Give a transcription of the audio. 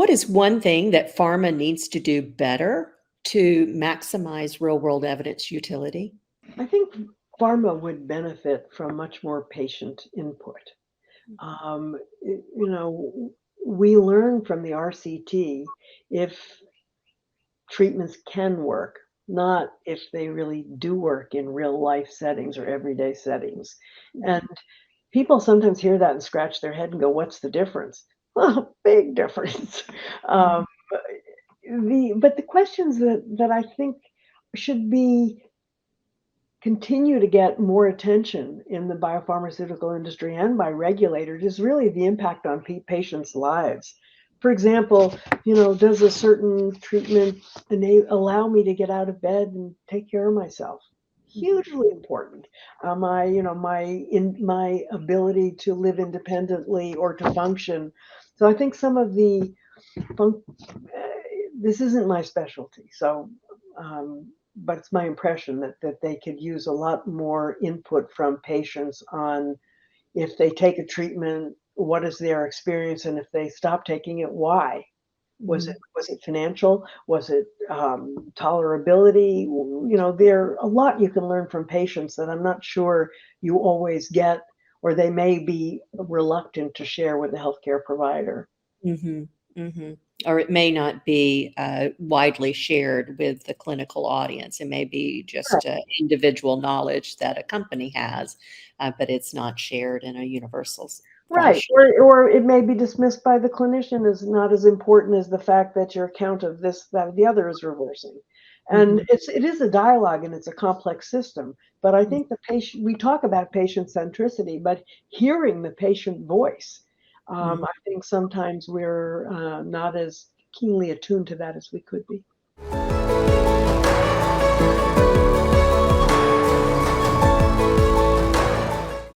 What is one thing that pharma needs to do better to maximize real-world evidence utility? I think pharma would benefit from much more patient input. You know, we learn from the RCT if treatments can work, not if they really do work in real life settings or everyday settings. And people sometimes hear that and scratch their head and go, "What's the difference?" Well, big difference. Mhm. Um, but the questions that I think should be continue to get more attention in the biopharmaceutical industry and by regulators is really the impact on patients' lives. For example, does a certain treatment allow me to get out of bed and take care of myself? Mhm. Hugely important. My ability to live independently or to function. So I think some of the this isn't my specialty, so but it's my impression that they could use a lot more input from patients on if they take a treatment, what is their experience, and if they stop taking it, why? Was it Mhm. was it financial? Was it tolerability? There a lot you can learn from patients that I'm not sure you always get, or they may be reluctant to share with the healthcare provider. Mhm. Mhm. Or it may not be widely shared with the clinical audience. It may be just individual knowledge that a company has, but it's not shared in a universal Right, fashion. or it may be dismissed by the clinician as not as important as the fact that your count of this, that, or the other is reversing. And Mhm. it is a dialogue and it's a complex system. But I think the patient, we talk about patient centricity, but hearing the patient voice, Mhm. I think sometimes we're not as keenly attuned to that as we could be.